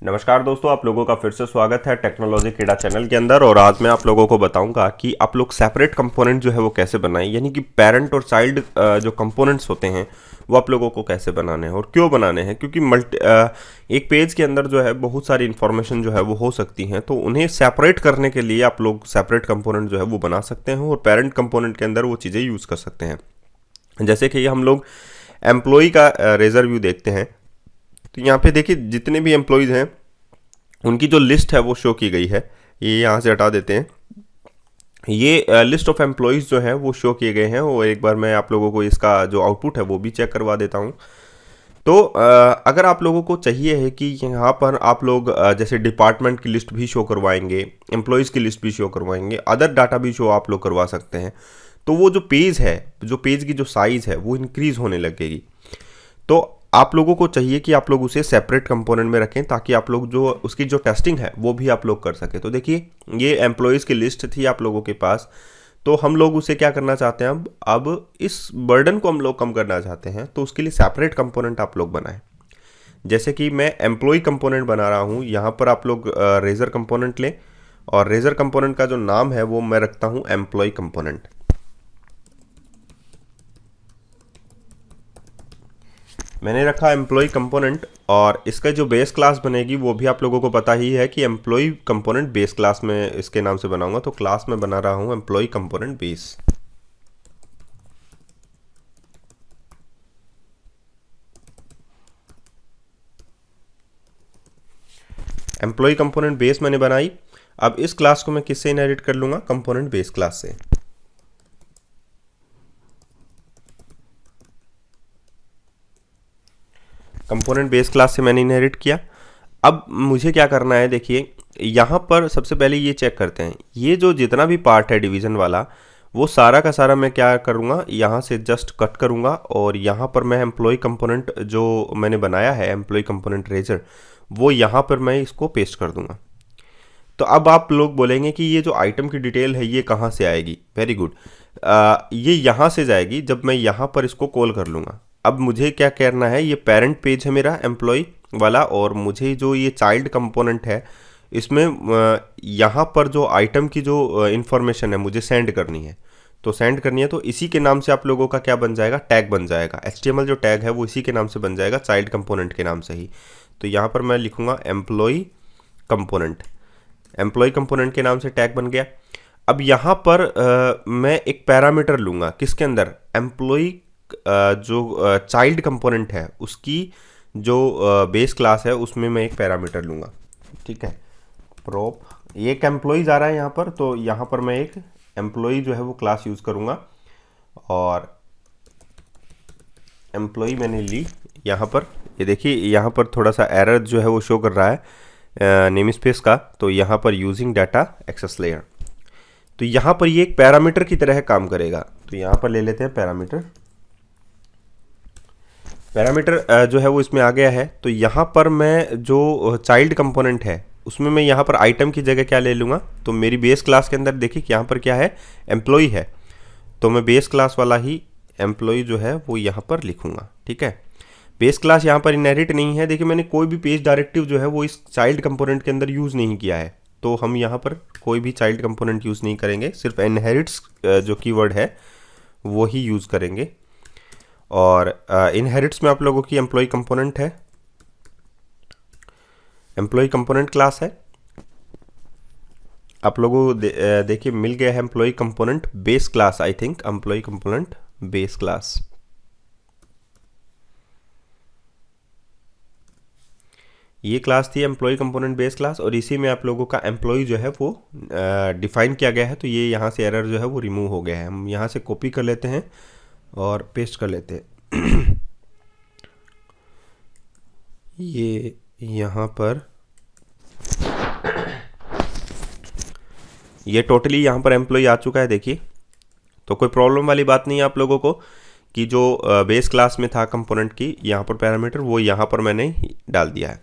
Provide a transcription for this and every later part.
नमस्कार दोस्तों, आप लोगों का फिर से स्वागत है टेक्नोलॉजी क्रीड़ा चैनल के अंदर। और आज मैं आप लोगों को बताऊंगा कि आप लोग सेपरेट कंपोनेंट जो है वो कैसे बनाएं, यानी कि पेरेंट और चाइल्ड जो कंपोनेंट्स होते हैं वो आप लोगों को कैसे बनाने हैं और क्यों बनाने हैं। क्योंकि एक पेज के अंदर जो है बहुत सारी इन्फॉर्मेशन जो है वो हो सकती हैं, तो उन्हें सेपरेट करने के लिए आप लोग सेपरेट कंपोनेंट जो है वो बना सकते हैं और पेरेंट कंपोनेंट के अंदर वो चीज़ें यूज़ कर सकते हैं। जैसे कि हम लोग एम्प्लॉय का रेजर व्यू देखते हैं, तो यहाँ पे देखिए जितने भी एम्प्लॉयज़ हैं उनकी जो लिस्ट है वो शो की गई है। ये यहाँ से हटा देते हैं। ये लिस्ट ऑफ एम्प्लॉयज़ जो है वो शो किए गए हैं और एक बार मैं आप लोगों को इसका जो आउटपुट है वो भी चेक करवा देता हूँ। तो अगर आप लोगों को चाहिए है कि यहाँ पर आप लोग जैसे डिपार्टमेंट की लिस्ट भी शो करवाएंगे, एम्प्लॉयज़ की लिस्ट भी शो करवाएंगे, अदर डाटा भी शो आप लोग करवा सकते हैं, तो वो जो पेज है, जो पेज की जो साइज़ है वो इंक्रीज़ होने लगेगी। तो आप लोगों को चाहिए कि आप लोग उसे सेपरेट कंपोनेंट में रखें ताकि आप लोग जो उसकी जो टेस्टिंग है वो भी आप लोग कर सकें। तो देखिए ये एम्प्लॉयज़ की लिस्ट थी आप लोगों के पास, तो हम लोग उसे क्या करना चाहते हैं, अब इस बर्डन को हम लोग कम करना चाहते हैं, तो उसके लिए सेपरेट कंपोनेंट आप लोग बनाएं। जैसे कि मैं एम्प्लॉय कंपोनेंट बना रहा हूँ, यहाँ पर आप लोग रेजर कंपोनेंट लें और रेजर कंपोनेंट का जो नाम है वो मैं रखता हूँ एम्प्लॉय कंपोनेंट। मैंने रखा एम्प्लॉय कंपोनेंट और इसका जो बेस क्लास बनेगी वो भी आप लोगों को पता ही है कि एम्प्लॉय कंपोनेंट बेस क्लास में इसके नाम से बनाऊंगा। तो क्लास में बना रहा हूं employee component base. Employee component base मैंने बनाई। अब इस क्लास को मैं किससे इनहेरिट कर लूंगा, कंपोनेंट बेस क्लास से। कंपोनेंट बेस क्लास से मैंने इनहेरिट किया। अब मुझे क्या करना है, देखिए यहाँ पर सबसे पहले ये चेक करते हैं, ये जो जितना भी पार्ट है डिवीज़न वाला वो सारा का सारा मैं क्या करूँगा, यहाँ से जस्ट कट करूँगा और यहाँ पर मैं एम्प्लॉय कंपोनेंट जो मैंने बनाया है एम्प्लॉय कंपोनेंट रेजर, वो यहाँ पर मैं इसको पेस्ट कर दूँगा। तो अब आप लोग बोलेंगे कि ये जो आइटम की डिटेल है ये कहाँ से आएगी। वेरी गुड, ये यहाँ से जाएगी जब मैं यहाँ पर इसको कॉल कर लूँगा। अब मुझे क्या करना है, ये पेरेंट पेज है मेरा एम्प्लॉय वाला और मुझे जो ये चाइल्ड कंपोनेंट है इसमें यहाँ पर जो आइटम की जो इन्फॉर्मेशन है मुझे सेंड करनी है। तो सेंड करनी है तो इसी के नाम से आप लोगों का क्या बन जाएगा, टैग बन जाएगा। HTML जो टैग है वो इसी के नाम से बन जाएगा, चाइल्ड कंपोनेंट के नाम से ही। तो यहाँ पर मैं लिखूँगा एम्प्लॉय कंपोनेंट, एम्प्लॉय कंपोनेंट के नाम से टैग बन गया। अब यहाँ पर मैं एक पैरामीटर लूँगा, किसके अंदर, एम्प्लॉय जो चाइल्ड कंपोनेंट है उसकी जो बेस क्लास है उसमें मैं एक पैरामीटर लूँगा। ठीक है, प्रोप, एक एम्प्लॉय आ रहा है यहाँ पर, तो यहाँ पर मैं एक एम्प्लॉय जो है वो क्लास यूज़ करूँगा और एम्प्लॉय मैंने ली यहाँ पर। ये देखिए यहाँ पर थोड़ा सा एरर जो है वो शो कर रहा है नेम स्पेस का, तो यहाँ पर यूजिंग डाटा एक्सेस लेयर। तो यहाँ पर ये एक पैरामीटर की तरह काम करेगा। तो यहाँ पर ले लेते हैं पैरामीटर। पैरामीटर जो है वो इसमें आ गया है। तो यहाँ पर मैं जो चाइल्ड कंपोनेंट है उसमें मैं यहाँ पर आइटम की जगह क्या ले लूँगा, तो मेरी बेस क्लास के अंदर देखिए कि यहाँ पर क्या है, एम्प्लॉय है, तो मैं बेस क्लास वाला ही एम्प्लॉय जो है वो यहाँ पर लिखूँगा। ठीक है, बेस क्लास यहाँ पर इनहेरिट नहीं है। देखिए मैंने कोई भी पेज डायरेक्टिव जो है वो इस चाइल्ड कंपोनेंट के अंदर यूज़ नहीं किया है, तो हम यहाँ पर कोई भी चाइल्ड कंपोनेंट यूज़ नहीं करेंगे, सिर्फ इनहेरिट्स जो कीवर्ड है वो ही यूज़ करेंगे। और इनहेरिट्स में आप लोगों की एम्प्लॉय कंपोनेंट है, एम्प्लॉय कंपोनेंट क्लास है। आप लोगों को देखिए मिल गया है employee component base class, I think employee component base class. ये क्लास थी एम्प्लॉय कंपोनेंट बेस क्लास और इसी में आप लोगों का एम्प्लॉय जो है वो डिफाइन किया गया है। तो ये यहाँ से एरर जो है वो रिमूव हो गया है। हम यहाँ से कॉपी कर लेते हैं और पेस्ट कर लेते हैं। ये यहाँ पर ये टोटली यहाँ पर एम्प्लॉय आ चुका है, देखिए। तो कोई प्रॉब्लम वाली बात नहीं है आप लोगों को कि जो बेस क्लास में था कंपोनेंट की यहाँ पर पैरामीटर वो यहाँ पर मैंने डाल दिया है।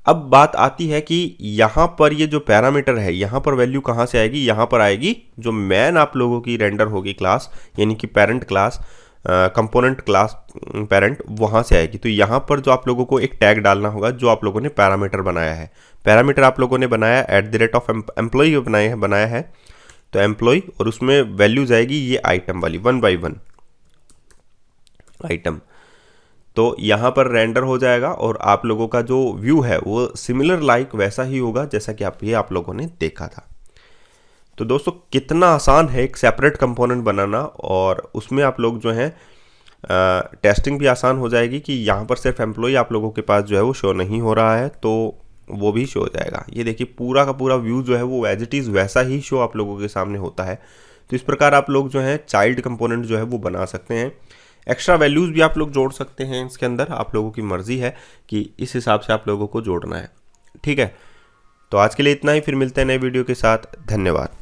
अब बात आती है कि यहाँ पर ये जो पैरामीटर है यहाँ पर वैल्यू कहाँ से आएगी, यहाँ पर आएगी जो मैन आप लोगों की रेंडर होगी क्लास, यानी कि parent class component class parent वहाँ से आएगी। तो यहाँ पर जो आप लोगों को एक टैग डालना होगा जो आप लोगों ने पैरामीटर बनाया है। पैरामीटर आप लोगों ने बनाया @of बनाया है तो एम्प्लॉय, और उसमें वैल्यूज आएगी ये आइटम वाली 1 by 1 आइटम। तो यहाँ पर रेंडर हो जाएगा और आप लोगों का जो व्यू है वो सिमिलर लाइक वैसा ही होगा जैसा कि आप लोगों ने देखा था। तो दोस्तों कितना आसान है एक सेपरेट कंपोनेंट बनाना, और उसमें आप लोग जो हैं टेस्टिंग भी आसान हो जाएगी कि यहाँ पर सिर्फ एम्प्लॉय आप लोगों के पास जो है वो शो नहीं हो रहा है तो वो भी शो हो जाएगा। ये देखिए पूरा का पूरा व्यू जो है वो एज इट इज़ वैसा ही शो आप लोगों के सामने होता है। तो इस प्रकार आप लोग जो है चाइल्ड कंपोनेंट जो है वो बना सकते हैं। एक्स्ट्रा वैल्यूज़ भी आप लोग जोड़ सकते हैं इसके अंदर, आप लोगों की मर्जी है कि इस हिसाब से आप लोगों को जोड़ना है। ठीक है, तो आज के लिए इतना ही, फिर मिलते हैं नए वीडियो के साथ। धन्यवाद।